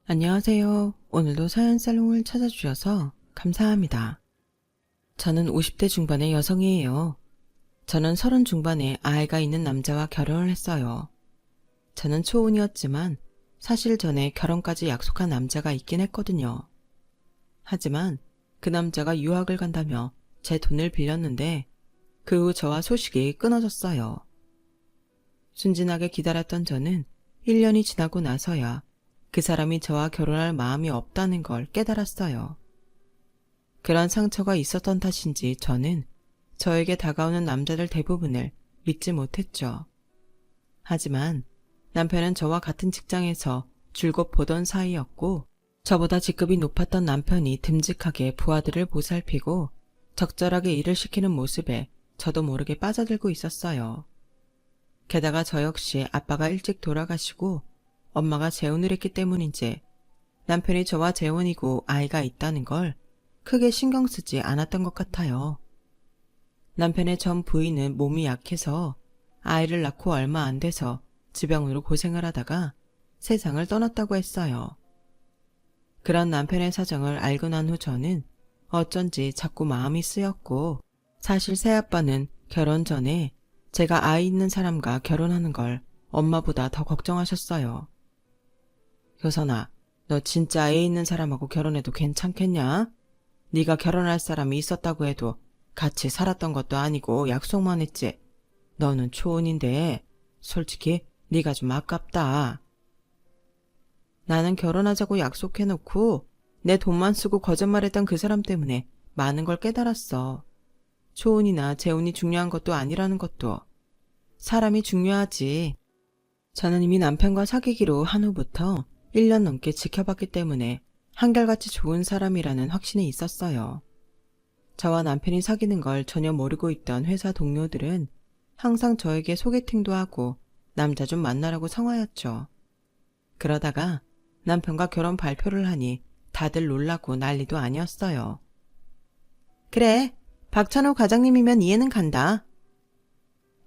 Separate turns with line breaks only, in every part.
안녕하세요. 오늘도 사연살롱을 찾아주셔서 감사합니다. 저는 50대 중반의 여성이에요. 저는 30 중반에 아이가 있는 남자와 결혼을 했어요. 저는 초혼이었지만 사실 전에 결혼까지 약속한 남자가 있긴 했거든요. 하지만 그 남자가 유학을 간다며 제 돈을 빌렸는데 그 후 저와 소식이 끊어졌어요. 순진하게 기다렸던 저는 1년이 지나고 나서야 그 사람이 저와 결혼할 마음이 없다는 걸 깨달았어요. 그런 상처가 있었던 탓인지 저는 저에게 다가오는 남자들 대부분을 믿지 못했죠. 하지만 남편은 저와 같은 직장에서 줄곧 보던 사이였고 저보다 직급이 높았던 남편이 듬직하게 부하들을 보살피고 적절하게 일을 시키는 모습에 저도 모르게 빠져들고 있었어요. 게다가 저 역시 아빠가 일찍 돌아가시고 엄마가 재혼을 했기 때문인지 남편이 저와 재혼이고 아이가 있다는 걸 크게 신경 쓰지 않았던 것 같아요. 남편의 전 부인은 몸이 약해서 아이를 낳고 얼마 안 돼서 지병으로 고생을 하다가 세상을 떠났다고 했어요. 그런 남편의 사정을 알고 난 후 저는 어쩐지 자꾸 마음이 쓰였고 사실 새아빠는 결혼 전에 제가 아이 있는 사람과 결혼하는 걸 엄마보다 더 걱정하셨어요. 효선아, 너 진짜 애 있는 사람하고 결혼해도 괜찮겠냐? 네가 결혼할 사람이 있었다고 해도 같이 살았던 것도 아니고 약속만 했지. 너는 초혼인데 솔직히 네가 좀 아깝다. 나는 결혼하자고 약속해놓고 내 돈만 쓰고 거짓말했던 그 사람 때문에 많은 걸 깨달았어. 초혼이나 재혼이 중요한 것도 아니라는 것도. 사람이 중요하지. 저는 이미 남편과 사귀기로 한 후부터 1년 넘게 지켜봤기 때문에 한결같이 좋은 사람이라는 확신이 있었어요. 저와 남편이 사귀는 걸 전혀 모르고 있던 회사 동료들은 항상 저에게 소개팅도 하고 남자 좀 만나라고 성화였죠. 그러다가 남편과 결혼 발표를 하니 다들 놀라고 난리도 아니었어요. 그래, 박찬호 과장님이면 이해는 간다.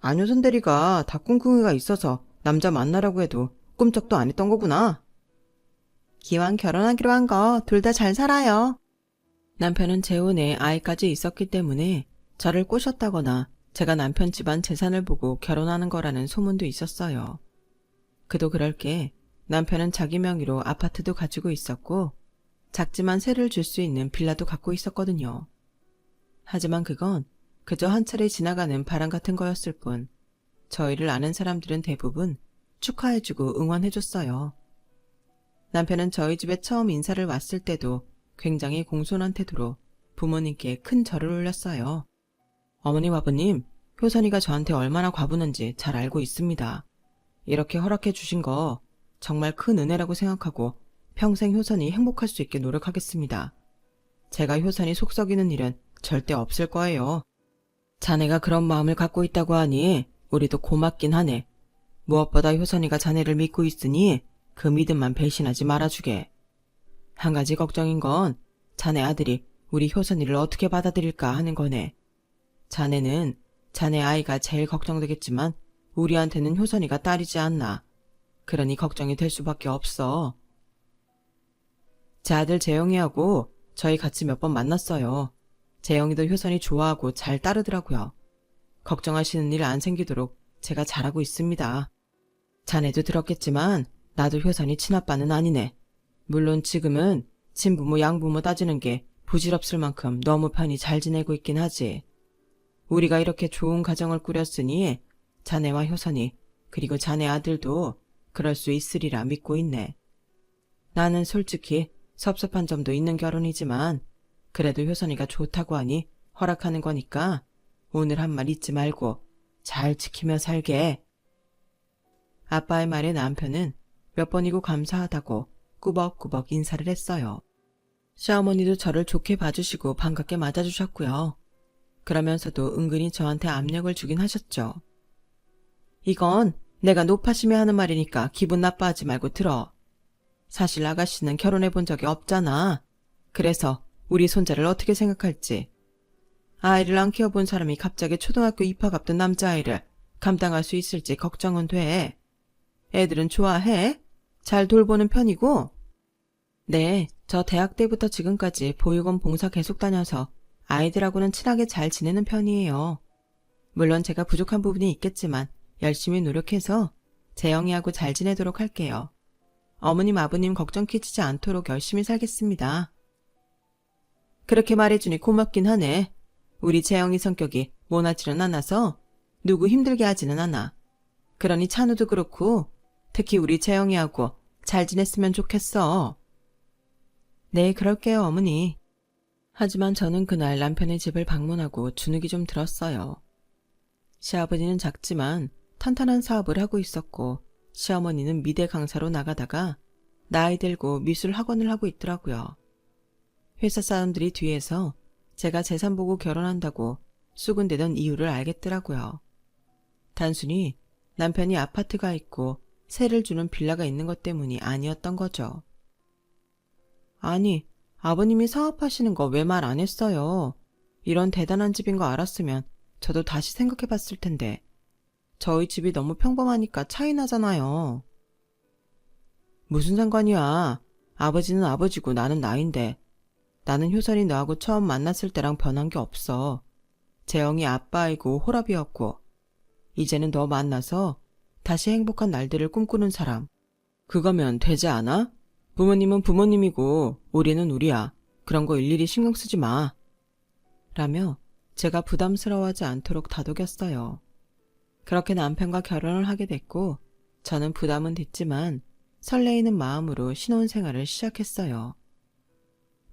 안효선 대리가 닭궁궁이가 있어서 남자 만나라고 해도 꿈쩍도 안 했던 거구나. 기왕 결혼하기로 한 거 둘 다 잘 살아요. 남편은 재혼에 아이까지 있었기 때문에 저를 꼬셨다거나 제가 남편 집안 재산을 보고 결혼하는 거라는 소문도 있었어요. 그도 그럴 게 남편은 자기 명의로 아파트도 가지고 있었고 작지만 세를 줄 수 있는 빌라도 갖고 있었거든요. 하지만 그건 그저 한 차례 지나가는 바람 같은 거였을 뿐 저희를 아는 사람들은 대부분 축하해주고 응원해줬어요. 남편은 저희 집에 처음 인사를 왔을 때도 굉장히 공손한 태도로 부모님께 큰 절을 올렸어요. 어머님 아버님, 효선이가 저한테 얼마나 과분한지 잘 알고 있습니다. 이렇게 허락해 주신 거 정말 큰 은혜라고 생각하고 평생 효선이 행복할 수 있게 노력하겠습니다. 제가 효선이 속 썩이는 일은 절대 없을 거예요. 자네가 그런 마음을 갖고 있다고 하니 우리도 고맙긴 하네. 무엇보다 효선이가 자네를 믿고 있으니 그 믿음만 배신하지 말아주게. 한 가지 걱정인 건 자네 아들이 우리 효선이를 어떻게 받아들일까 하는 거네. 자네는 자네 아이가 제일 걱정되겠지만 우리한테는 효선이가 딸이지 않나. 그러니 걱정이 될 수밖에 없어. 제 아들 재영이하고 저희 같이 몇 번 만났어요. 재영이도 효선이 좋아하고 잘 따르더라고요. 걱정하시는 일 안 생기도록 제가 잘하고 있습니다. 자네도 들었겠지만 나도 효선이 친아빠는 아니네. 물론 지금은 친부모 양부모 따지는 게 부질없을 만큼 너무 편히 잘 지내고 있긴 하지. 우리가 이렇게 좋은 가정을 꾸렸으니 자네와 효선이 그리고 자네 아들도 그럴 수 있으리라 믿고 있네. 나는 솔직히 섭섭한 점도 있는 결혼이지만 그래도 효선이가 좋다고 하니 허락하는 거니까 오늘 한 말 잊지 말고 잘 지키며 살게. 아빠의 말에 남편은 몇 번이고 감사하다고 꾸벅꾸벅 인사를 했어요. 시어머니도 저를 좋게 봐주시고 반갑게 맞아주셨고요. 그러면서도 은근히 저한테 압력을 주긴 하셨죠. 이건 내가 노파심에 하는 말이니까 기분 나빠하지 말고 들어. 사실 아가씨는 결혼해 본 적이 없잖아. 그래서 우리 손자를 어떻게 생각할지. 아이를 안 키워본 사람이 갑자기 초등학교 입학 앞둔 남자아이를 감당할 수 있을지 걱정은 돼. 애들은 좋아해? 잘 돌보는 편이고? 네, 저 대학 때부터 지금까지 보육원 봉사 계속 다녀서 아이들하고는 친하게 잘 지내는 편이에요. 물론 제가 부족한 부분이 있겠지만 열심히 노력해서 재영이하고 잘 지내도록 할게요. 어머님, 아버님 걱정 끼치지 않도록 열심히 살겠습니다. 그렇게 말해주니 고맙긴 하네. 우리 재영이 성격이 모나지는 않아서 누구 힘들게 하지는 않아. 그러니 찬우도 그렇고 특히 우리 재영이하고 잘 지냈으면 좋겠어. 네, 그럴게요, 어머니. 하지만 저는 그날 남편의 집을 방문하고 주눅이 좀 들었어요. 시아버지는 작지만 탄탄한 사업을 하고 있었고 시어머니는 미대 강사로 나가다가 나이 들고 미술 학원을 하고 있더라고요. 회사 사람들이 뒤에서 제가 재산 보고 결혼한다고 수군대던 이유를 알겠더라고요. 단순히 남편이 아파트가 있고 세를 주는 빌라가 있는 것 때문이 아니었던 거죠. 아니, 아버님이 사업하시는 거 왜 말 안 했어요? 이런 대단한 집인 거 알았으면 저도 다시 생각해 봤을 텐데. 저희 집이 너무 평범하니까 차이 나잖아요. 무슨 상관이야. 아버지는 아버지고 나는 나인데. 나는 효선이 너하고 처음 만났을 때랑 변한 게 없어. 재영이 아빠이고 호랍이었고. 이제는 너 만나서 다시 행복한 날들을 꿈꾸는 사람. 그거면 되지 않아? 부모님은 부모님이고 우리는 우리야. 그런 거 일일이 신경 쓰지 마. 라며 제가 부담스러워하지 않도록 다독였어요. 그렇게 남편과 결혼을 하게 됐고 저는 부담은 됐지만 설레이는 마음으로 신혼생활을 시작했어요.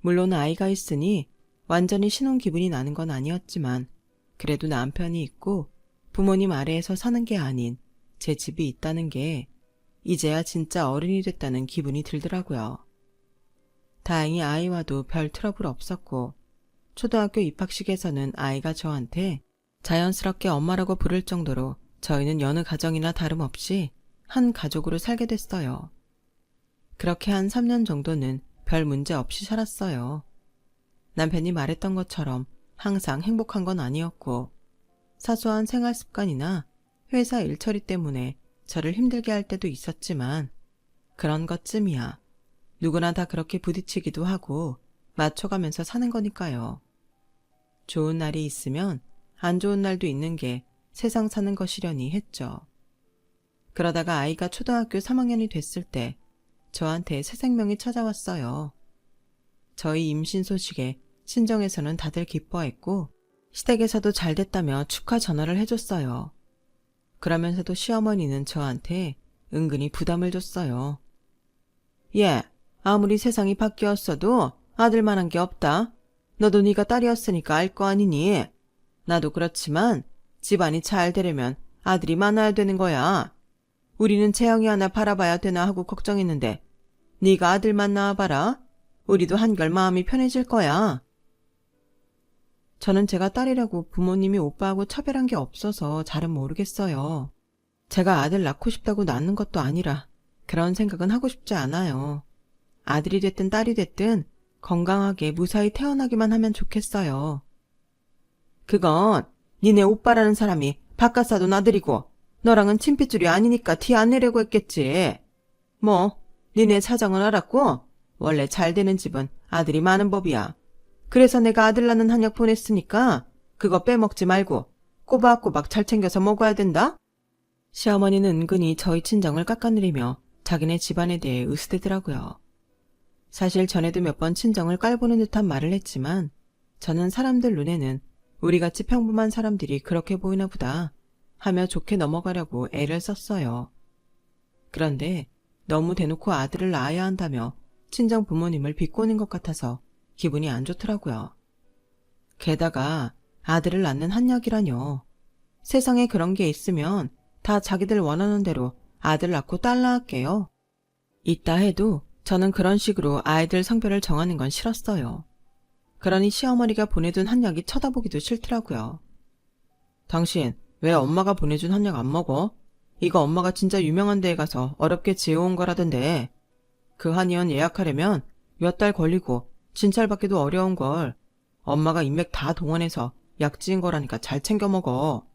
물론 아이가 있으니 완전히 신혼 기분이 나는 건 아니었지만 그래도 남편이 있고 부모님 아래에서 사는 게 아닌 제 집이 있다는 게 이제야 진짜 어른이 됐다는 기분이 들더라고요. 다행히 아이와도 별 트러블 없었고 초등학교 입학식에서는 아이가 저한테 자연스럽게 엄마라고 부를 정도로 저희는 여느 가정이나 다름없이 한 가족으로 살게 됐어요. 그렇게 한 3년 정도는 별 문제 없이 살았어요. 남편이 말했던 것처럼 항상 행복한 건 아니었고 사소한 생활 습관이나 회사 일처리 때문에 저를 힘들게 할 때도 있었지만 그런 것쯤이야. 누구나 다 그렇게 부딪히기도 하고 맞춰가면서 사는 거니까요. 좋은 날이 있으면 안 좋은 날도 있는 게 세상 사는 것이려니 했죠. 그러다가 아이가 초등학교 3학년이 됐을 때 저한테 새 생명이 찾아왔어요. 저희 임신 소식에 친정에서는 다들 기뻐했고 시댁에서도 잘 됐다며 축하 전화를 해줬어요. 그러면서도 시어머니는 저한테 은근히 부담을 줬어요. 얘, 아무리 세상이 바뀌었어도 아들만한 게 없다. 너도 네가 딸이었으니까 알 거 아니니. 나도 그렇지만 집안이 잘 되려면 아들이 많아야 되는 거야. 우리는 재영이 하나 바라봐야 되나 하고 걱정했는데 네가 아들만 낳아봐라. 우리도 한결 마음이 편해질 거야. 저는 제가 딸이라고 부모님이 오빠하고 차별한 게 없어서 잘은 모르겠어요. 제가 아들 낳고 싶다고 낳는 것도 아니라 그런 생각은 하고 싶지 않아요. 아들이 됐든 딸이 됐든 건강하게 무사히 태어나기만 하면 좋겠어요. 그건 니네 오빠라는 사람이 바깥 사돈 아들이고 너랑은 친핏줄이 아니니까 티 안 내려고 했겠지. 뭐 니네 사정은 알았고 원래 잘 되는 집은 아들이 많은 법이야. 그래서 내가 아들 낳는 한약 보냈으니까 그거 빼먹지 말고 꼬박꼬박 잘 챙겨서 먹어야 된다. 시어머니는 은근히 저희 친정을 깎아내리며 자기네 집안에 대해 으스대더라고요. 사실 전에도 몇 번 친정을 깔보는 듯한 말을 했지만 저는 사람들 눈에는 우리같이 평범한 사람들이 그렇게 보이나 보다 하며 좋게 넘어가려고 애를 썼어요. 그런데 너무 대놓고 아들을 낳아야 한다며 친정 부모님을 비꼬는 것 같아서 기분이 안 좋더라고요. 게다가 아들을 낳는 한약이라뇨. 세상에 그런 게 있으면 다 자기들 원하는 대로 아들 낳고 딸 낳을게요. 있다 해도 저는 그런 식으로 아이들 성별을 정하는 건 싫었어요. 그러니 시어머니가 보내둔 한약이 쳐다보기도 싫더라고요. 당신 왜 엄마가 보내준 한약 안 먹어? 이거 엄마가 진짜 유명한 데에 가서 어렵게 지어온 거라던데. 그 한의원 예약하려면 몇 달 걸리고 진찰받기도 어려운 걸. 엄마가 인맥 다 동원해서 약 지은 거라니까 잘 챙겨 먹어.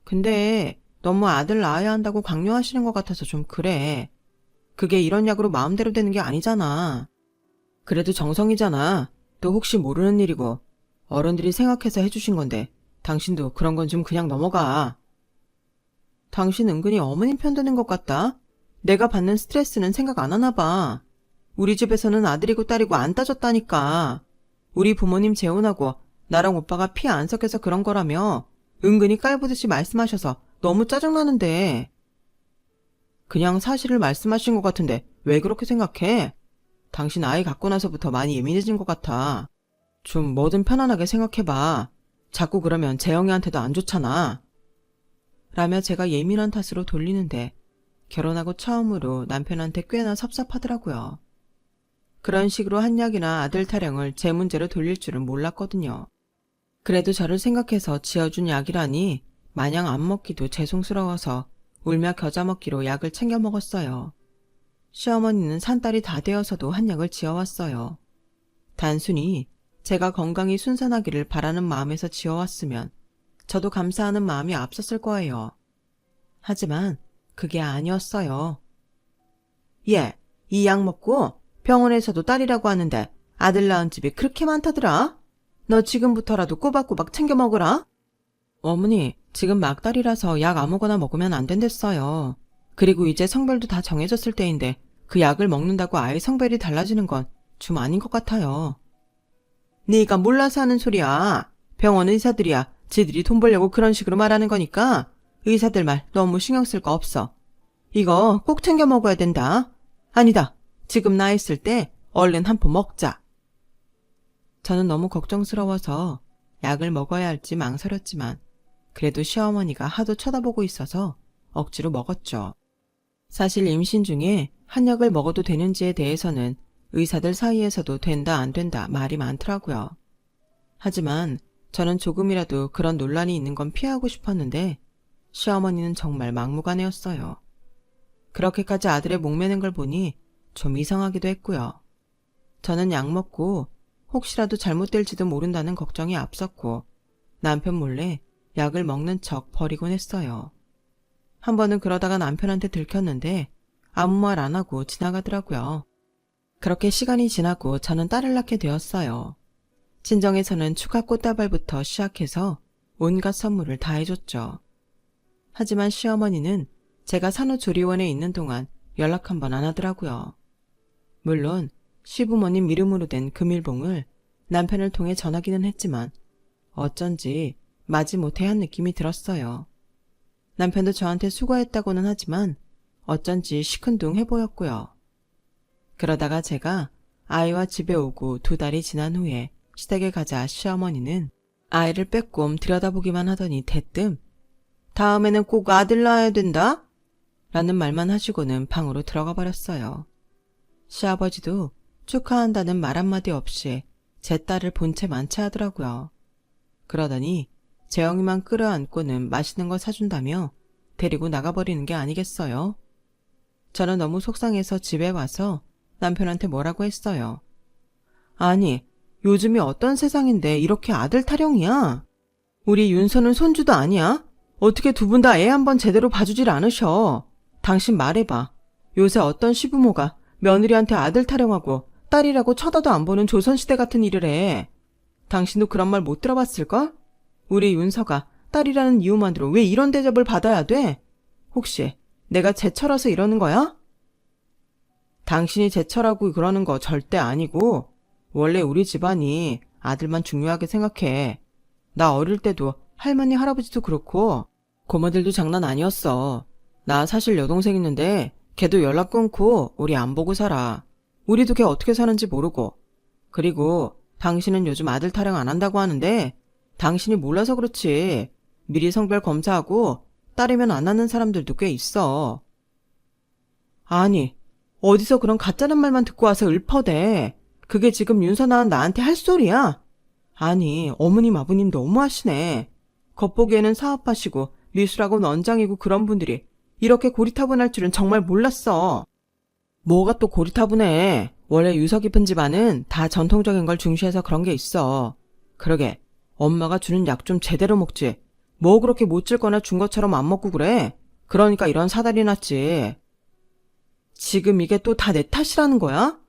근데 너무 아들 낳아야 한다고 강요하시는 것 같아서 좀 그래. 그게 이런 약으로 마음대로 되는 게 아니잖아. 그래도 정성이잖아. 또 혹시 모르는 일이고 어른들이 생각해서 해주신 건데 당신도 그런 건 좀 그냥 넘어가. 당신 은근히 어머님 편드는 것 같다. 내가 받는 스트레스는 생각 안 하나 봐. 우리 집에서는 아들이고 딸이고 안 따졌다니까. 우리 부모님 재혼하고 나랑 오빠가 피 안 섞여서 그런 거라며 은근히 깔보듯이 말씀하셔서 너무 짜증나는데. 그냥 사실을 말씀하신 것 같은데 왜 그렇게 생각해? 당신 아이 갖고 나서부터 많이 예민해진 것 같아. 좀 뭐든 편안하게 생각해봐. 자꾸 그러면 재영이한테도 안 좋잖아. 라며 제가 예민한 탓으로 돌리는데 결혼하고 처음으로 남편한테 꽤나 섭섭하더라고요. 그런 식으로 한약이나 아들 타령을 제 문제로 돌릴 줄은 몰랐거든요. 그래도 저를 생각해서 지어준 약이라니 마냥 안 먹기도 죄송스러워서 울며 겨자 먹기로 약을 챙겨 먹었어요. 시어머니는 산딸이 다 되어서도 한약을 지어왔어요. 단순히 제가 건강히 순산하기를 바라는 마음에서 지어왔으면 저도 감사하는 마음이 앞섰을 거예요. 하지만 그게 아니었어요. 얘, 이 약 먹고 병원에서도 딸이라고 하는데 아들 낳은 집이 그렇게 많다더라? 너 지금부터라도 꼬박꼬박 챙겨 먹으라. 어머니, 지금 막달이라서 약 아무거나 먹으면 안 된댔어요. 그리고 이제 성별도 다 정해졌을 때인데 그 약을 먹는다고 아이 성별이 달라지는 건 좀 아닌 것 같아요. 네가 몰라서 하는 소리야. 병원 의사들이야. 지들이 돈 벌려고 그런 식으로 말하는 거니까 의사들 말 너무 신경 쓸 거 없어. 이거 꼭 챙겨 먹어야 된다. 아니다. 지금 나 있을 때 얼른 한 포 먹자. 저는 너무 걱정스러워서 약을 먹어야 할지 망설였지만 그래도 시어머니가 하도 쳐다보고 있어서 억지로 먹었죠. 사실 임신 중에 한약을 먹어도 되는지에 대해서는 의사들 사이에서도 된다 안 된다 말이 많더라고요. 하지만 저는 조금이라도 그런 논란이 있는 건 피하고 싶었는데 시어머니는 정말 막무가내였어요. 그렇게까지 아들의 목매는 걸 보니 좀 이상하기도 했고요. 저는 약 먹고 혹시라도 잘못될지도 모른다는 걱정이 앞섰고 남편 몰래 약을 먹는 척 버리곤 했어요. 한 번은 그러다가 남편한테 들켰는데 아무 말 안 하고 지나가더라고요. 그렇게 시간이 지나고 저는 딸을 낳게 되었어요. 친정에서는 축하 꽃다발부터 시작해서 온갖 선물을 다 해줬죠. 하지만 시어머니는 제가 산후조리원에 있는 동안 연락 한 번 안 하더라고요. 물론 시부모님 이름으로 된 금일봉을 남편을 통해 전하기는 했지만 어쩐지 마지못해 한 느낌이 들었어요. 남편도 저한테 수고했다고는 하지만 어쩐지 시큰둥해 보였고요. 그러다가 제가 아이와 집에 오고 2달이 지난 후에 시댁에 가자 시어머니는 아이를 빼꼼 들여다보기만 하더니 대뜸 다음에는 꼭 아들 낳아야 된다? 라는 말만 하시고는 방으로 들어가 버렸어요. 시아버지도 축하한다는 말 한마디 없이 제 딸을 본체 만취하더라고요. 그러더니 재영이만 끌어안고는 맛있는 거 사준다며 데리고 나가버리는 게 아니겠어요? 저는 너무 속상해서 집에 와서 남편한테 뭐라고 했어요. 아니, 요즘이 어떤 세상인데 이렇게 아들 타령이야? 우리 윤서는 손주도 아니야? 어떻게 두 분 다 애 한 번 제대로 봐주질 않으셔? 당신 말해봐. 요새 어떤 시부모가 며느리한테 아들 타령하고 딸이라고 쳐다도 안 보는 조선시대 같은 일을 해. 당신도 그런 말 못 들어봤을걸? 우리 윤서가 딸이라는 이유만으로 왜 이런 대접을 받아야 돼? 혹시 내가 제철어서 이러는 거야? 당신이 제철하고 그러는 거 절대 아니고 원래 우리 집안이 아들만 중요하게 생각해. 나 어릴 때도 할머니 할아버지도 그렇고 고모들도 장난 아니었어. 나 사실 여동생 있는데 걔도 연락 끊고 우리 안 보고 살아. 우리도 걔 어떻게 사는지 모르고. 그리고 당신은 요즘 아들 타령 안 한다고 하는데 당신이 몰라서 그렇지. 미리 성별 검사하고 딸이면 안 낳는 사람들도 꽤 있어. 아니, 어디서 그런 가짜는 말만 듣고 와서 읊어대. 그게 지금 윤선아 나한테 할 소리야? 아니, 어머님 아버님 너무하시네. 겉보기에는 사업하시고 미술학원 원장이고 그런 분들이 이렇게 고리타분할 줄은 정말 몰랐어. 뭐가 또 고리타분해. 원래 유서 깊은 집안은 다 전통적인 걸 중시해서 그런 게 있어. 그러게, 엄마가 주는 약 좀 제대로 먹지. 뭐 그렇게 못 질 거나 준 것처럼 안 먹고 그래. 그러니까 이런 사달이 났지. 지금 이게 또 다 내 탓이라는 거야?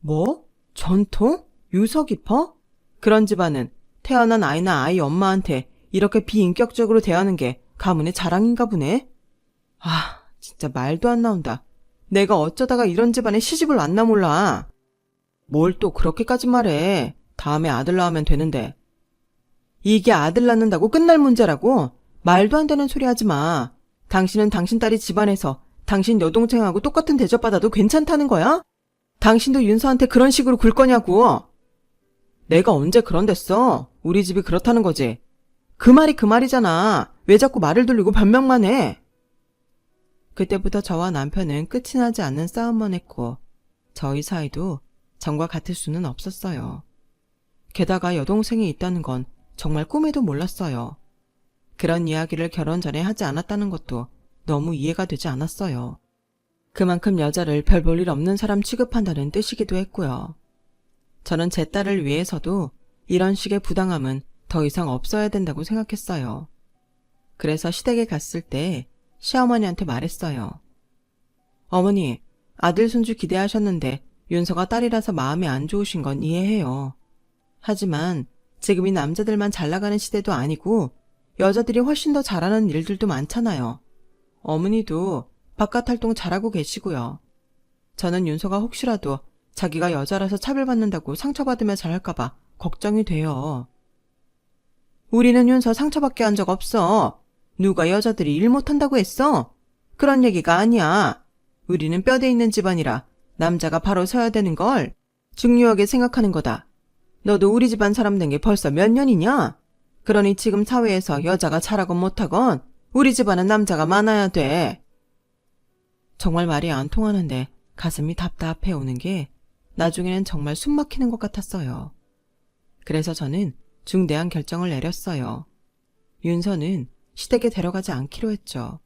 뭐? 전통? 유서 깊어? 그런 집안은 태어난 아이나 아이 엄마한테 이렇게 비인격적으로 대하는 게 가문의 자랑인가 보네? 아, 진짜 말도 안 나온다. 내가 어쩌다가 이런 집안에 시집을 왔나 몰라. 뭘 또 그렇게까지 말해. 다음에 아들 낳으면 되는데. 이게 아들 낳는다고 끝날 문제라고? 말도 안 되는 소리 하지 마. 당신은 당신 딸이 집안에서 당신 여동생하고 똑같은 대접받아도 괜찮다는 거야? 당신도 윤서한테 그런 식으로 굴 거냐고. 내가 언제 그런댔어? 우리 집이 그렇다는 거지. 그 말이 그 말이잖아. 왜 자꾸 말을 돌리고 변명만 해? 그때부터 저와 남편은 끝이 나지 않는 싸움만 했고 저희 사이도 전과 같을 수는 없었어요. 게다가 여동생이 있다는 건 정말 꿈에도 몰랐어요. 그런 이야기를 결혼 전에 하지 않았다는 것도 너무 이해가 되지 않았어요. 그만큼 여자를 별 볼 일 없는 사람 취급한다는 뜻이기도 했고요. 저는 제 딸을 위해서도 이런 식의 부당함은 더 이상 없어야 된다고 생각했어요. 그래서 시댁에 갔을 때 시어머니한테 말했어요. 어머니, 아들 손주 기대하셨는데 윤서가 딸이라서 마음이 안 좋으신 건 이해해요. 하지만 지금 이 남자들만 잘 나가는 시대도 아니고 여자들이 훨씬 더 잘하는 일들도 많잖아요. 어머니도 바깥 활동 잘하고 계시고요. 저는 윤서가 혹시라도 자기가 여자라서 차별받는다고 상처받으며 잘할까봐 걱정이 돼요. 우리는 윤서 상처받게 한 적 없어. 누가 여자들이 일 못한다고 했어? 그런 얘기가 아니야. 우리는 뼈대 있는 집안이라 남자가 바로 서야 되는 걸 중요하게 생각하는 거다. 너도 우리 집안 사람 된 게 벌써 몇 년이냐? 그러니 지금 사회에서 여자가 잘하건 못하건 우리 집안은 남자가 많아야 돼. 정말 말이 안 통하는데 가슴이 답답해 오는 게 나중에는 정말 숨 막히는 것 같았어요. 그래서 저는 중대한 결정을 내렸어요. 윤서는 시댁에 데려가지 않기로 했죠.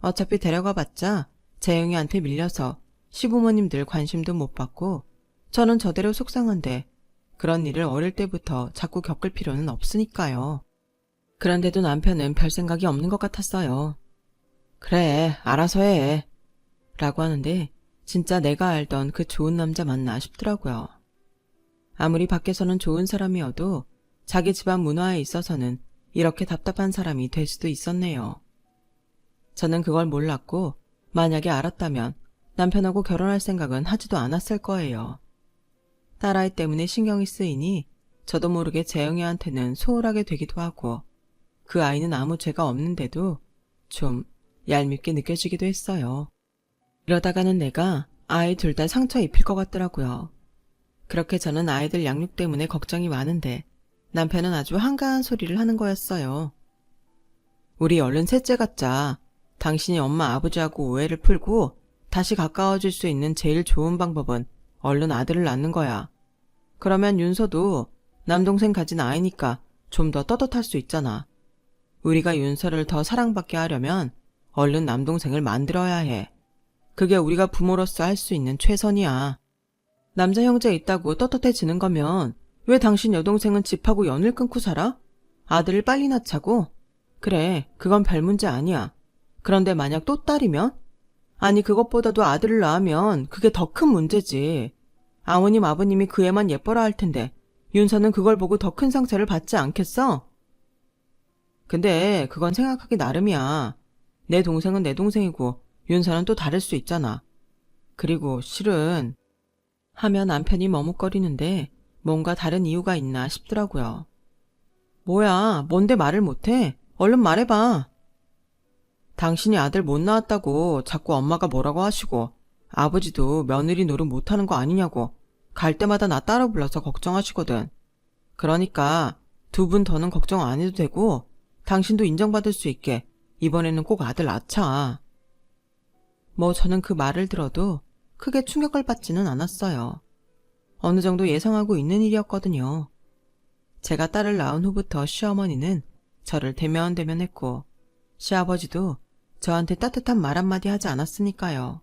어차피 데려가봤자 재영이한테 밀려서 시부모님들 관심도 못 받고 저는 저대로 속상한데 그런 일을 어릴 때부터 자꾸 겪을 필요는 없으니까요. 그런데도 남편은 별 생각이 없는 것 같았어요. 그래, 알아서 해. 라고 하는데 진짜 내가 알던 그 좋은 남자 맞나 싶더라고요. 아무리 밖에서는 좋은 사람이어도 자기 집안 문화에 있어서는 이렇게 답답한 사람이 될 수도 있었네요. 저는 그걸 몰랐고 만약에 알았다면 남편하고 결혼할 생각은 하지도 않았을 거예요. 딸아이 때문에 신경이 쓰이니 저도 모르게 재영이한테는 소홀하게 되기도 하고 그 아이는 아무 죄가 없는데도 좀 얄밉게 느껴지기도 했어요. 이러다가는 내가 아이 둘 다 상처 입힐 것 같더라고요. 그렇게 저는 아이들 양육 때문에 걱정이 많은데 남편은 아주 한가한 소리를 하는 거였어요. 우리 얼른 셋째 갖자. 당신이 엄마 아버지하고 오해를 풀고 다시 가까워질 수 있는 제일 좋은 방법은 얼른 아들을 낳는 거야. 그러면 윤서도 남동생 가진 아이니까 좀 더 떳떳할 수 있잖아. 우리가 윤서를 더 사랑받게 하려면 얼른 남동생을 만들어야 해. 그게 우리가 부모로서 할 수 있는 최선이야. 남자 형제 있다고 떳떳해지는 거면 왜 당신 여동생은 집하고 연을 끊고 살아? 아들을 빨리 낳자고? 그래, 그건 별 문제 아니야. 그런데 만약 또 딸이면? 아니 그것보다도 아들을 낳으면 그게 더 큰 문제지. 아버님 아버님이 그 애만 예뻐라 할 텐데 윤서는 그걸 보고 더 큰 상처를 받지 않겠어? 근데 그건 생각하기 나름이야. 내 동생은 내 동생이고 윤서는 또 다를 수 있잖아. 그리고 실은 하며 남편이 머뭇거리는데 뭔가 다른 이유가 있나 싶더라고요. 뭐야, 뭔데 말을 못해? 얼른 말해봐. 당신이 아들 못 낳았다고 자꾸 엄마가 뭐라고 하시고 아버지도 며느리 노릇 못하는 거 아니냐고 갈 때마다 나 따라 불러서 걱정하시거든. 그러니까 두 분 더는 걱정 안 해도 되고 당신도 인정받을 수 있게 이번에는 꼭 아들 낳자. 뭐 저는 그 말을 들어도 크게 충격을 받지는 않았어요. 어느 정도 예상하고 있는 일이었거든요. 제가 딸을 낳은 후부터 시어머니는 저를 대면대면했고 시아버지도 저한테 따뜻한 말 한마디 하지 않았으니까요.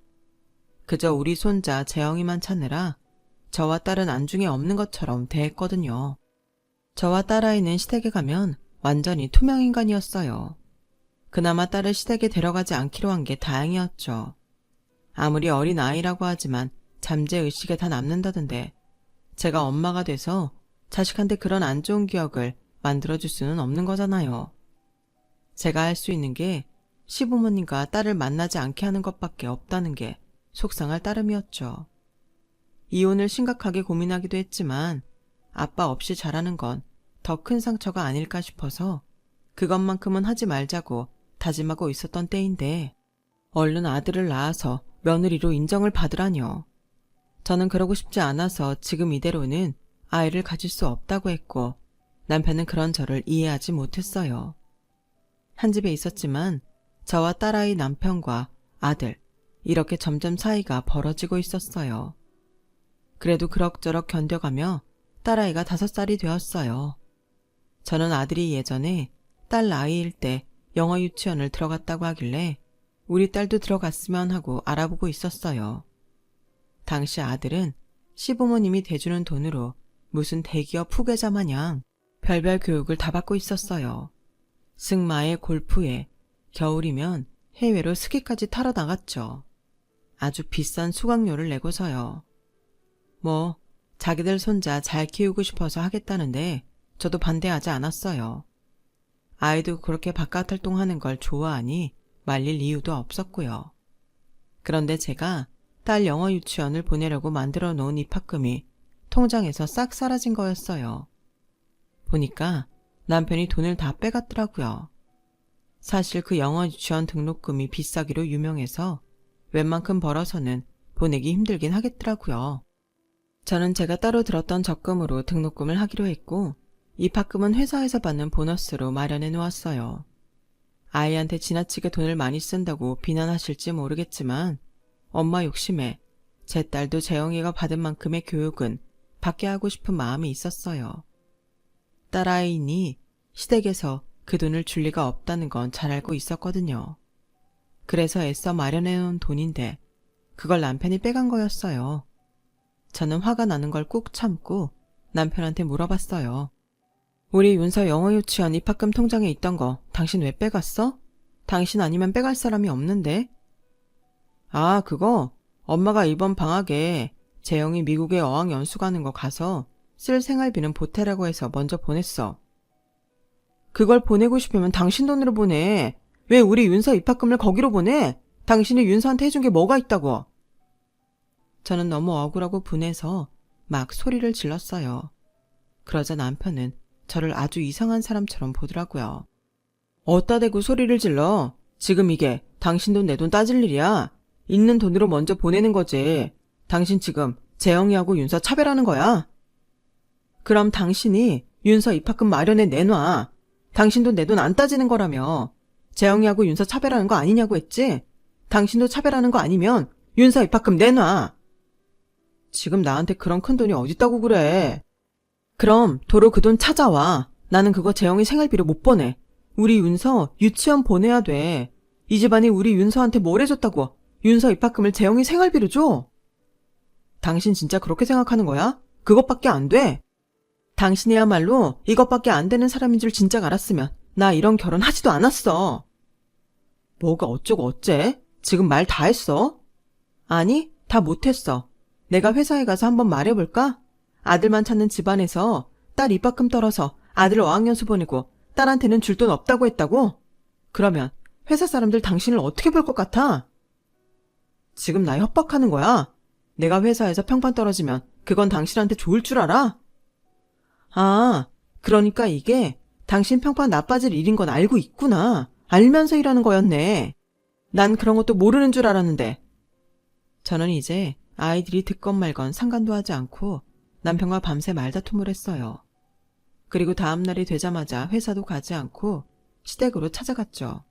그저 우리 손자 재영이만 찾느라 저와 딸은 안중에 없는 것처럼 대했거든요. 저와 딸아이는 시댁에 가면 완전히 투명인간이었어요. 그나마 딸을 시댁에 데려가지 않기로 한 게 다행이었죠. 아무리 어린 아이라고 하지만 잠재의식에 다 남는다던데 제가 엄마가 돼서 자식한테 그런 안 좋은 기억을 만들어줄 수는 없는 거잖아요. 제가 할 수 있는 게 시부모님과 딸을 만나지 않게 하는 것밖에 없다는 게 속상할 따름이었죠. 이혼을 심각하게 고민하기도 했지만 아빠 없이 자라는 건 더 큰 상처가 아닐까 싶어서 그것만큼은 하지 말자고 다짐하고 있었던 때인데 얼른 아들을 낳아서 며느리로 인정을 받으라뇨. 저는 그러고 싶지 않아서 지금 이대로는 아이를 가질 수 없다고 했고 남편은 그런 저를 이해하지 못했어요. 한 집에 있었지만 저와 딸아이 남편과 아들 이렇게 점점 사이가 벌어지고 있었어요. 그래도 그럭저럭 견뎌가며 딸아이가 5살이 되었어요. 저는 아들이 예전에 딸 나이일 때 영어 유치원을 들어갔다고 하길래 우리 딸도 들어갔으면 하고 알아보고 있었어요. 당시 아들은 시부모님이 대주는 돈으로 무슨 대기업 후계자 마냥 별별 교육을 다 받고 있었어요. 승마에 골프에 겨울이면 해외로 스키까지 타러 나갔죠. 아주 비싼 수강료를 내고서요. 뭐 자기들 손자 잘 키우고 싶어서 하겠다는데 저도 반대하지 않았어요. 아이도 그렇게 바깥 활동하는 걸 좋아하니 말릴 이유도 없었고요. 그런데 제가 딸 영어 유치원을 보내려고 만들어 놓은 입학금이 통장에서 싹 사라진 거였어요. 보니까 남편이 돈을 다 빼갔더라고요. 사실 그 영어 유치원 등록금이 비싸기로 유명해서 웬만큼 벌어서는 보내기 힘들긴 하겠더라고요. 저는 제가 따로 들었던 적금으로 등록금을 하기로 했고 입학금은 회사에서 받는 보너스로 마련해 놓았어요. 아이한테 지나치게 돈을 많이 쓴다고 비난하실지 모르겠지만 엄마 욕심에 제 딸도 재영이가 받은 만큼의 교육은 받게 하고 싶은 마음이 있었어요. 딸아이니 시댁에서 그 돈을 줄 리가 없다는 건 잘 알고 있었거든요. 그래서 애써 마련해 놓은 돈인데 그걸 남편이 빼간 거였어요. 저는 화가 나는 걸 꾹 참고 남편한테 물어봤어요. 우리 윤서 영어 유치원 입학금 통장에 있던 거 당신 왜 빼갔어? 당신 아니면 빼갈 사람이 없는데. 아, 그거 엄마가 이번 방학에 재영이 미국에 어학연수 가는 거 가서 쓸 생활비는 보태라고 해서 먼저 보냈어. 그걸 보내고 싶으면 당신 돈으로 보내. 왜 우리 윤서 입학금을 거기로 보내? 당신이 윤서한테 해준 게 뭐가 있다고. 저는 너무 억울하고 분해서 막 소리를 질렀어요. 그러자 남편은 저를 아주 이상한 사람처럼 보더라고요. 어따 대고 소리를 질러. 지금 이게 당신 돈 내 돈 따질 일이야. 있는 돈으로 먼저 보내는 거지. 당신 지금 재영이하고 윤서 차별하는 거야. 그럼 당신이 윤서 입학금 마련해 내놔. 당신도 내 돈 안 따지는 거라며. 재영이하고 윤서 차별하는 거 아니냐고 했지? 당신도 차별하는 거 아니면 윤서 입학금 내놔. 지금 나한테 그런 큰 돈이 어딨다고 그래. 그럼 도로 그 돈 찾아와. 나는 그거 재영이 생활비로 못 보내. 우리 윤서 유치원 보내야 돼. 이 집안이 우리 윤서한테 뭘 해줬다고 윤서 입학금을 재영이 생활비로 줘? 당신 진짜 그렇게 생각하는 거야? 그것밖에 안 돼? 당신이야말로 이것밖에 안 되는 사람인 줄 진작 알았으면 나 이런 결혼 하지도 않았어. 뭐가 어쩌고 어째? 지금 말 다 했어? 아니, 다 못했어. 내가 회사에 가서 한번 말해볼까? 아들만 찾는 집안에서 딸 입학금 떨어서 아들 어학연수 보내고 딸한테는 줄 돈 없다고 했다고? 그러면 회사 사람들 당신을 어떻게 볼 것 같아? 지금 나 협박하는 거야? 내가 회사에서 평판 떨어지면 그건 당신한테 좋을 줄 알아? 아, 그러니까 이게 당신 평판 나빠질 일인 건 알고 있구나. 알면서 일하는 거였네. 난 그런 것도 모르는 줄 알았는데. 저는 이제 아이들이 듣건 말건 상관도 하지 않고 남편과 밤새 말다툼을 했어요. 그리고 다음 날이 되자마자 회사도 가지 않고 시댁으로 찾아갔죠.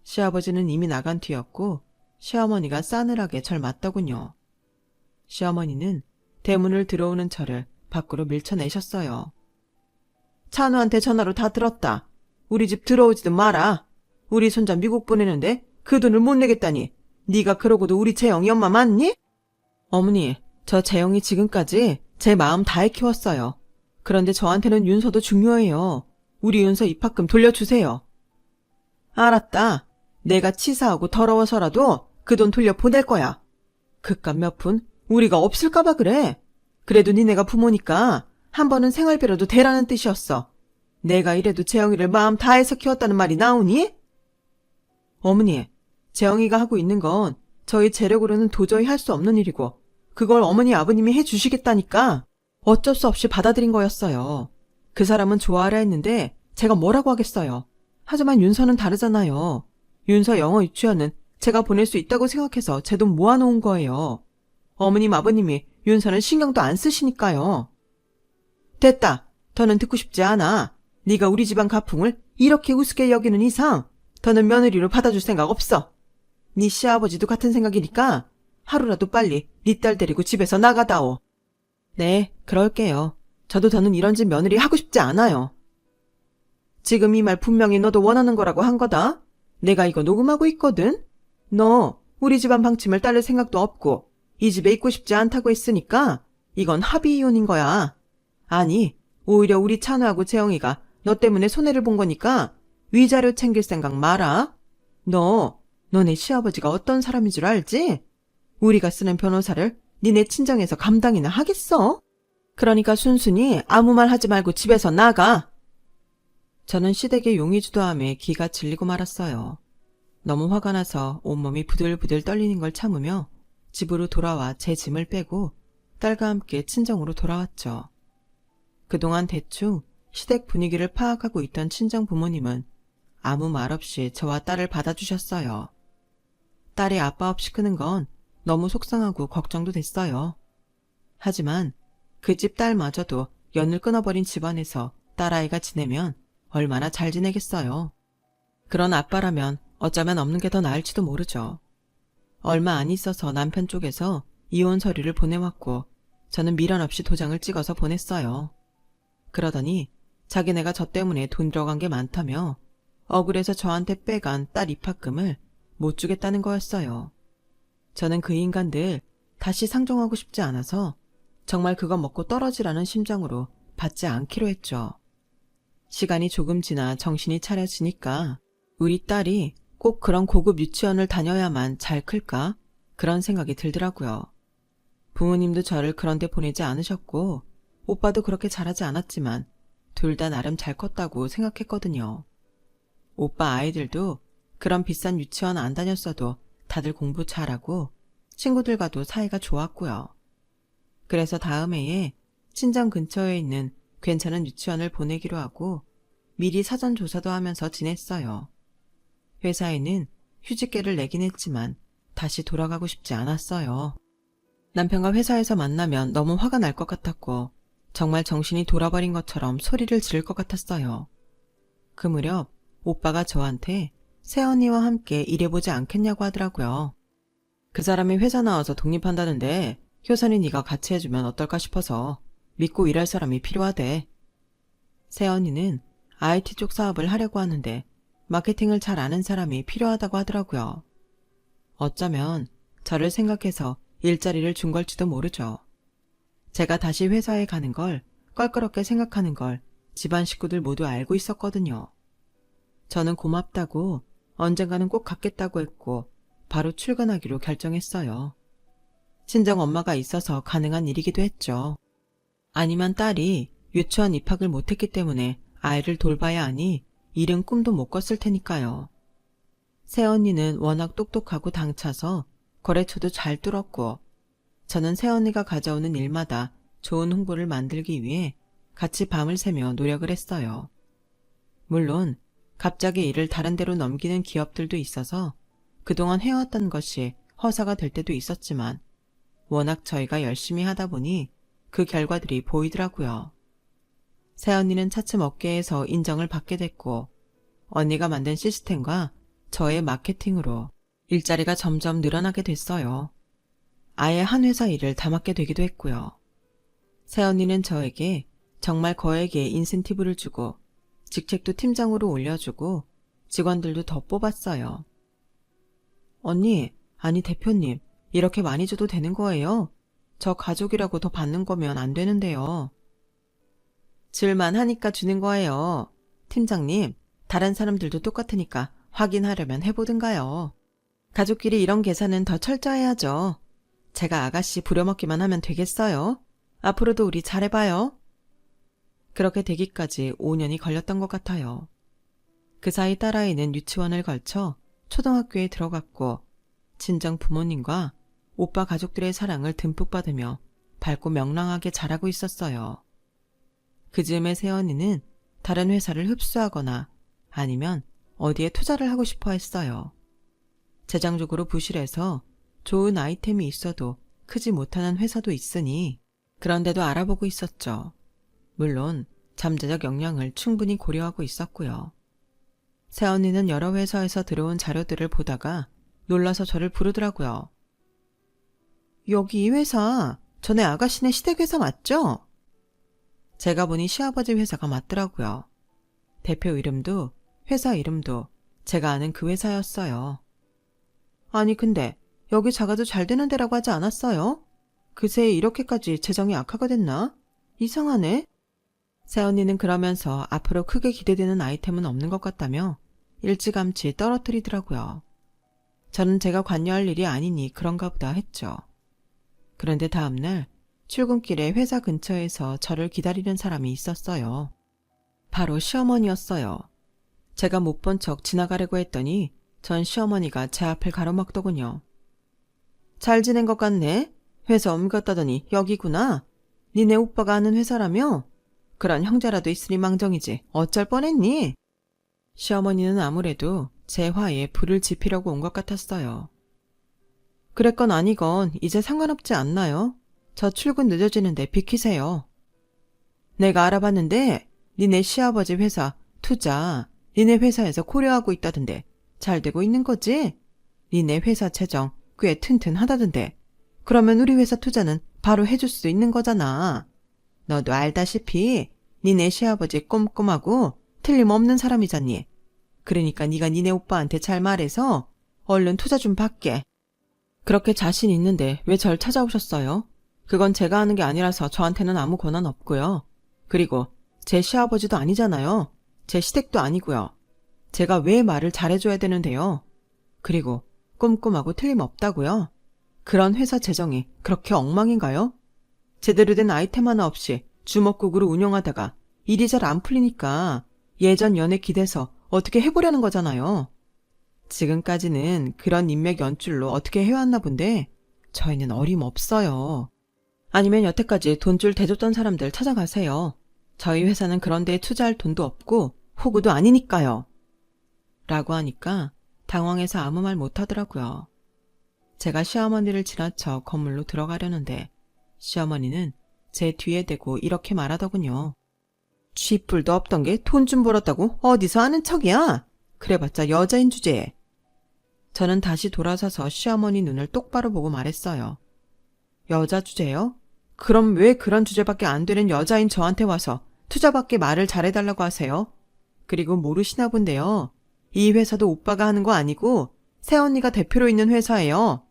시아버지는 이미 나간 뒤였고 시어머니가 싸늘하게 절 맞더군요. 시어머니는 대문을 들어오는 저를 밖으로 밀쳐내셨어요. 찬우한테 전화로 다 들었다. 우리 집 들어오지도 마라. 우리 손자 미국 보내는데 그 돈을 못 내겠다니. 네가 그러고도 우리 재영이 엄마 맞니? 어머니, 저 재영이 지금까지 제 마음 다해 키웠어요. 그런데 저한테는 윤서도 중요해요. 우리 윤서 입학금 돌려주세요. 알았다. 내가 치사하고 더러워서라도 그 돈 돌려 보낼 거야. 그깟 몇 푼 우리가 없을까봐 그래. 그래도 니네가 부모니까 한 번은 생활비라도 대라는 뜻이었어. 내가 이래도 재영이를 마음 다해서 키웠다는 말이 나오니? 어머니, 재영이가 하고 있는 건 저희 재력으로는 도저히 할 수 없는 일이고 그걸 어머니 아버님이 해주시겠다니까 어쩔 수 없이 받아들인 거였어요. 그 사람은 좋아하려 했는데 제가 뭐라고 하겠어요. 하지만 윤서는 다르잖아요. 윤서 영어 유치원은 제가 보낼 수 있다고 생각해서 제 돈 모아놓은 거예요. 어머님 아버님이 윤서는 신경도 안 쓰시니까요. 됐다. 더는 듣고 싶지 않아. 네가 우리 집안 가풍을 이렇게 우습게 여기는 이상 더는 며느리로 받아줄 생각 없어. 네 시아버지도 같은 생각이니까 하루라도 빨리 네 딸 데리고 집에서 나가다오. 네, 그럴게요. 저도 더는 이런 집 며느리 하고 싶지 않아요. 지금 이 말 분명히 너도 원하는 거라고 한 거다. 내가 이거 녹음하고 있거든. 너 우리 집안 방침을 따를 생각도 없고 이 집에 있고 싶지 않다고 했으니까 이건 합의 이혼인 거야. 아니, 오히려 우리 찬우하고 재영이가 너 때문에 손해를 본 거니까 위자료 챙길 생각 마라. 너네 시아버지가 어떤 사람인 줄 알지? 우리가 쓰는 변호사를 니네 친정에서 감당이나 하겠어? 그러니까 순순히 아무 말 하지 말고 집에서 나가. 저는 시댁의 용의주도함에 기가 질리고 말았어요. 너무 화가 나서 온몸이 부들부들 떨리는 걸 참으며 집으로 돌아와 제 짐을 빼고 딸과 함께 친정으로 돌아왔죠. 그동안 대충 시댁 분위기를 파악하고 있던 친정 부모님은 아무 말 없이 저와 딸을 받아주셨어요. 딸이 아빠 없이 크는 건 너무 속상하고 걱정도 됐어요. 하지만 그 집 딸마저도 연을 끊어버린 집안에서 딸아이가 지내면 얼마나 잘 지내겠어요. 그런 아빠라면 어쩌면 없는 게 더 나을지도 모르죠. 얼마 안 있어서 남편 쪽에서 이혼 서류를 보내왔고 저는 미련 없이 도장을 찍어서 보냈어요. 그러더니 자기네가 저 때문에 돈 들어간 게 많다며 억울해서 저한테 빼간 딸 입학금을 못 주겠다는 거였어요. 저는 그 인간들 다시 상종하고 싶지 않아서 정말 그거 먹고 떨어지라는 심정으로 받지 않기로 했죠. 시간이 조금 지나 정신이 차려지니까 우리 딸이 꼭 그런 고급 유치원을 다녀야만 잘 클까? 그런 생각이 들더라고요. 부모님도 저를 그런 데 보내지 않으셨고 오빠도 그렇게 잘하지 않았지만 둘 다 나름 잘 컸다고 생각했거든요. 오빠 아이들도 그런 비싼 유치원 안 다녔어도 다들 공부 잘하고 친구들과도 사이가 좋았고요. 그래서 다음 해에 친정 근처에 있는 괜찮은 유치원을 보내기로 하고 미리 사전 조사도 하면서 지냈어요. 회사에는 휴직계를 내긴 했지만 다시 돌아가고 싶지 않았어요. 남편과 회사에서 만나면 너무 화가 날 것 같았고 정말 정신이 돌아버린 것처럼 소리를 지를 것 같았어요. 그 무렵 오빠가 저한테 새언니와 함께 일해보지 않겠냐고 하더라고요. 그 사람이 회사 나와서 독립한다는데 효선이 네가 같이 해주면 어떨까 싶어서 믿고 일할 사람이 필요하대. 새언니는 IT 쪽 사업을 하려고 하는데 마케팅을 잘 아는 사람이 필요하다고 하더라고요. 어쩌면 저를 생각해서 일자리를 준 걸지도 모르죠. 제가 다시 회사에 가는 걸 껄끄럽게 생각하는 걸 집안 식구들 모두 알고 있었거든요. 저는 고맙다고 언젠가는 꼭 갖겠다고 했고 바로 출근하기로 결정했어요. 친정 엄마가 있어서 가능한 일이기도 했죠. 아니면 딸이 유치원 입학을 못했기 때문에 아이를 돌봐야 하니 일은 꿈도 못 꿨을 테니까요. 새언니는 워낙 똑똑하고 당차서 거래처도 잘 뚫었고 저는 새언니가 가져오는 일마다 좋은 홍보를 만들기 위해 같이 밤을 새며 노력을 했어요. 물론 갑자기 일을 다른 데로 넘기는 기업들도 있어서 그동안 해왔던 것이 허사가 될 때도 있었지만 워낙 저희가 열심히 하다 보니 그 결과들이 보이더라고요. 새언니는 차츰 업계에서 인정을 받게 됐고 언니가 만든 시스템과 저의 마케팅으로 일자리가 점점 늘어나게 됐어요. 아예 한 회사 일을 다 맡게 되기도 했고요. 새언니는 저에게 정말 거액의 인센티브를 주고 직책도 팀장으로 올려주고 직원들도 더 뽑았어요. 언니, 아니 대표님, 이렇게 많이 줘도 되는 거예요? 저 가족이라고 더 받는 거면 안 되는데요. 줄만 하니까 주는 거예요. 팀장님, 다른 사람들도 똑같으니까 확인하려면 해보든가요. 가족끼리 이런 계산은 더 철저해야죠. 제가 아가씨 부려먹기만 하면 되겠어요? 앞으로도 우리 잘해봐요. 그렇게 되기까지 5년이 걸렸던 것 같아요. 그 사이 딸아이는 유치원을 걸쳐 초등학교에 들어갔고 친정 부모님과 오빠 가족들의 사랑을 듬뿍 받으며 밝고 명랑하게 자라고 있었어요. 그 즈음에 새언니는 다른 회사를 흡수하거나 아니면 어디에 투자를 하고 싶어 했어요. 재정적으로 부실해서 좋은 아이템이 있어도 크지 못하는 회사도 있으니 그런데도 알아보고 있었죠. 물론 잠재적 역량을 충분히 고려하고 있었고요. 새언니는 여러 회사에서 들어온 자료들을 보다가 놀라서 저를 부르더라고요. 여기 이 회사 전에 아가씨네 시댁회사 맞죠? 제가 보니 시아버지 회사가 맞더라고요. 대표 이름도 회사 이름도 제가 아는 그 회사였어요. 아니 근데 여기 작아도 잘 되는 데라고 하지 않았어요? 그새 이렇게까지 재정이 악화가 됐나? 이상하네. 새언니는 그러면서 앞으로 크게 기대되는 아이템은 없는 것 같다며 일찌감치 떨어뜨리더라고요. 저는 제가 관여할 일이 아니니 그런가 보다 했죠. 그런데 다음날 출근길에 회사 근처에서 저를 기다리는 사람이 있었어요. 바로 시어머니였어요. 제가 못 본 척 지나가려고 했더니 전 시어머니가 제 앞을 가로막더군요. 잘 지낸 것 같네. 회사 옮겼다더니 여기구나. 니네 오빠가 아는 회사라며? 그런 형제라도 있으니 망정이지 어쩔 뻔했니? 시어머니는 아무래도 제 화에 불을 지피려고 온 것 같았어요. 그랬건 아니건 이제 상관없지 않나요? 저 출근 늦어지는데 비키세요. 내가 알아봤는데 니네 시아버지 회사 투자 니네 회사에서 고려하고 있다던데 잘 되고 있는 거지? 니네 회사 재정 꽤 튼튼하다던데 그러면 우리 회사 투자는 바로 해줄 수 있는 거잖아. 너도 알다시피 니네 시아버지 꼼꼼하고 틀림없는 사람이잖니. 그러니까 네가 니네 오빠한테 잘 말해서 얼른 투자 좀 받게. 그렇게 자신 있는데 왜 절 찾아오셨어요? 그건 제가 하는 게 아니라서 저한테는 아무 권한 없고요. 그리고 제 시아버지도 아니잖아요. 제 시댁도 아니고요. 제가 왜 말을 잘해줘야 되는데요. 그리고 꼼꼼하고 틀림없다고요. 그런 회사 재정이 그렇게 엉망인가요? 제대로 된 아이템 하나 없이 주먹국으로 운영하다가 일이 잘 안 풀리니까 예전 연애 기대서 어떻게 해보려는 거잖아요. 지금까지는 그런 인맥 연줄로 어떻게 해왔나 본데 저희는 어림없어요. 아니면 여태까지 돈줄 대줬던 사람들 찾아가세요. 저희 회사는 그런 데에 투자할 돈도 없고 호구도 아니니까요. 라고 하니까 당황해서 아무 말 못하더라고요. 제가 시어머니를 지나쳐 건물로 들어가려는데 시어머니는 제 뒤에 대고 이렇게 말하더군요. 쥐뿔도 없던 게 돈 좀 벌었다고 어디서 아는 척이야? 그래봤자 여자인 주제에. 저는 다시 돌아서서 시어머니 눈을 똑바로 보고 말했어요. 여자 주제요? 그럼 왜 그런 주제밖에 안 되는 여자인 저한테 와서 투자받게 말을 잘해달라고 하세요? 그리고 모르시나 본데요. 이 회사도 오빠가 하는 거 아니고 새언니가 대표로 있는 회사예요.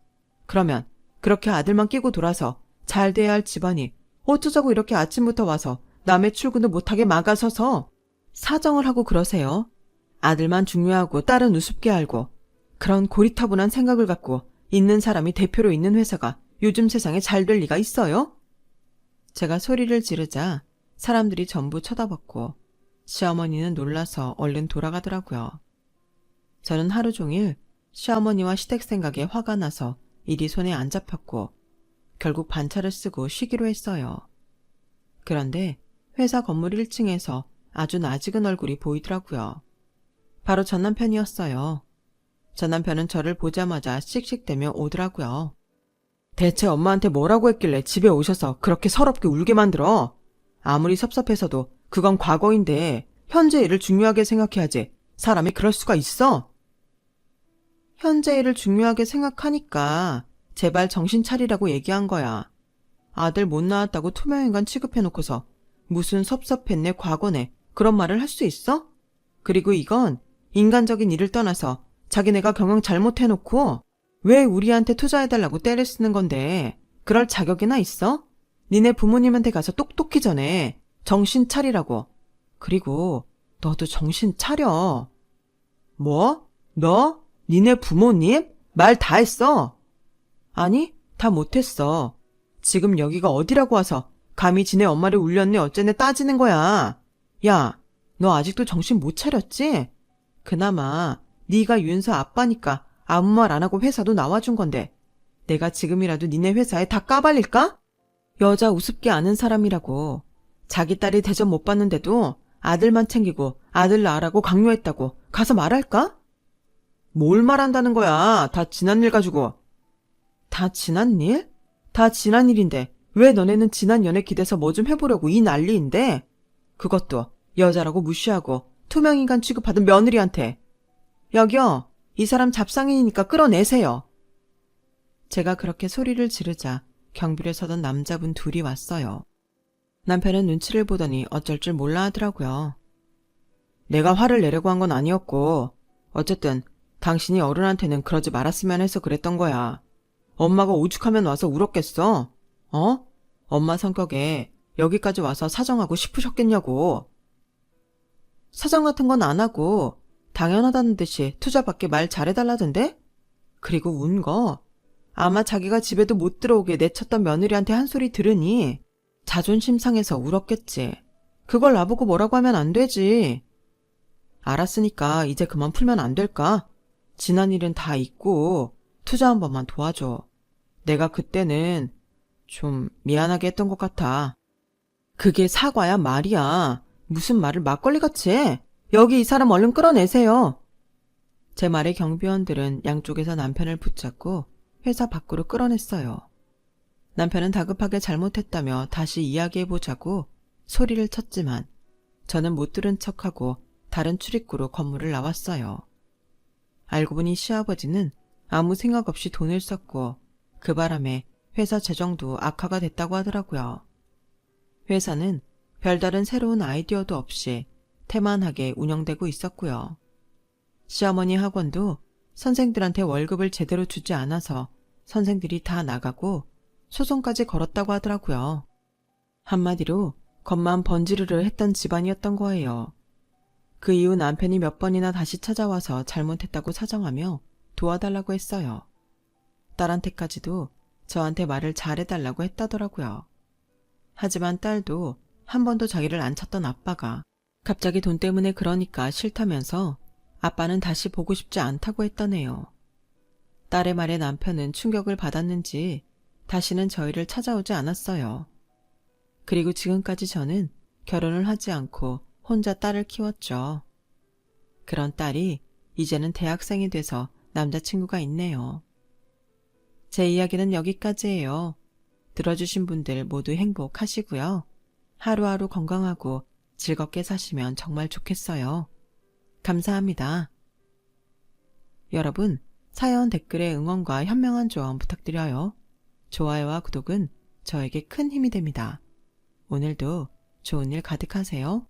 그러면 그렇게 아들만 끼고 돌아서 잘 돼야 할 집안이 어쩌자고 이렇게 아침부터 와서 남의 출근도 못하게 막아서서 사정을 하고 그러세요. 아들만 중요하고 딸은 우습게 알고 그런 고리타분한 생각을 갖고 있는 사람이 대표로 있는 회사가 요즘 세상에 잘 될 리가 있어요? 제가 소리를 지르자 사람들이 전부 쳐다봤고 시어머니는 놀라서 얼른 돌아가더라고요. 저는 하루 종일 시어머니와 시댁 생각에 화가 나서 일이 손에 안 잡혔고 결국 반차를 쓰고 쉬기로 했어요. 그런데 회사 건물 1층에서 아주 낯익은 얼굴이 보이더라고요. 바로 전 남편이었어요. 전 남편은 저를 보자마자 씩씩대며 오더라고요. 대체 엄마한테 뭐라고 했길래 집에 오셔서 그렇게 서럽게 울게 만들어? 아무리 섭섭해서도 그건 과거인데 현재 일을 중요하게 생각해야지. 사람이 그럴 수가 있어? 현재 일을 중요하게 생각하니까 제발 정신 차리라고 얘기한 거야. 아들 못 낳았다고 투명인간 취급해놓고서 무슨 섭섭했네 과거네 그런 말을 할 수 있어? 그리고 이건 인간적인 일을 떠나서 자기네가 경영 잘못해놓고 왜 우리한테 투자해달라고 떼를 쓰는 건데 그럴 자격이나 있어? 니네 부모님한테 가서 똑똑히 전해. 정신 차리라고. 그리고 너도 정신 차려. 뭐? 너? 니네 부모님? 말 다 했어? 아니, 다 못했어. 지금 여기가 어디라고 와서 감히 지네 엄마를 울렸네 어쩌네 따지는 거야. 야, 너 아직도 정신 못 차렸지? 그나마 네가 윤서 아빠니까 아무 말 안 하고 회사도 나와준 건데 내가 지금이라도 니네 회사에 다 까발릴까? 여자 우습게 아는 사람이라고. 자기 딸이 대접 못 받는데도 아들만 챙기고 아들 낳으라고 강요했다고 가서 말할까? 뭘 말한다는 거야. 다 지난 일 가지고. 다 지난 일? 다 지난 일인데 왜 너네는 지난 연애 기대서 뭐 좀 해보려고 이 난리인데? 그것도 여자라고 무시하고 투명인간 취급하던 며느리한테. 여기요. 이 사람 잡상인이니까 끌어내세요. 제가 그렇게 소리를 지르자 경비를 서던 남자분 둘이 왔어요. 남편은 눈치를 보더니 어쩔 줄 몰라 하더라고요. 내가 화를 내려고 한 건 아니었고 어쨌든 당신이 어른한테는 그러지 말았으면 해서 그랬던 거야. 엄마가 오죽하면 와서 울었겠어? 어? 엄마 성격에 여기까지 와서 사정하고 싶으셨겠냐고. 사정 같은 건 안 하고 당연하다는 듯이 투자받게 말 잘해달라던데? 그리고 운 거 아마 자기가 집에도 못 들어오게 내쳤던 며느리한테 한 소리 들으니 자존심 상해서 울었겠지. 그걸 나보고 뭐라고 하면 안 되지. 알았으니까 이제 그만 풀면 안 될까? 지난 일은 다 잊고 투자 한 번만 도와줘. 내가 그때는 좀 미안하게 했던 것 같아. 그게 사과야 말이야. 무슨 말을 막걸리같이 해. 여기 이 사람 얼른 끌어내세요. 제 말에 경비원들은 양쪽에서 남편을 붙잡고 회사 밖으로 끌어냈어요. 남편은 다급하게 잘못했다며 다시 이야기해보자고 소리를 쳤지만 저는 못 들은 척하고 다른 출입구로 건물을 나왔어요. 알고 보니 시아버지는 아무 생각 없이 돈을 썼고 그 바람에 회사 재정도 악화가 됐다고 하더라고요. 회사는 별다른 새로운 아이디어도 없이 태만하게 운영되고 있었고요. 시어머니 학원도 선생들한테 월급을 제대로 주지 않아서 선생들이 다 나가고 소송까지 걸었다고 하더라고요. 한마디로 겉만 번지르르 했던 집안이었던 거예요. 그 이후 남편이 몇 번이나 다시 찾아와서 잘못했다고 사정하며 도와달라고 했어요. 딸한테까지도 저한테 말을 잘해달라고 했다더라고요. 하지만 딸도 한 번도 자기를 안 찾던 아빠가 갑자기 돈 때문에 그러니까 싫다면서 아빠는 다시 보고 싶지 않다고 했다네요. 딸의 말에 남편은 충격을 받았는지 다시는 저희를 찾아오지 않았어요. 그리고 지금까지 저는 결혼을 하지 않고 혼자 딸을 키웠죠. 그런 딸이 이제는 대학생이 돼서 남자친구가 있네요. 제 이야기는 여기까지예요. 들어주신 분들 모두 행복하시고요. 하루하루 건강하고 즐겁게 사시면 정말 좋겠어요. 감사합니다. 여러분, 사연 댓글에 응원과 현명한 조언 부탁드려요. 좋아요와 구독은 저에게 큰 힘이 됩니다. 오늘도 좋은 일 가득하세요.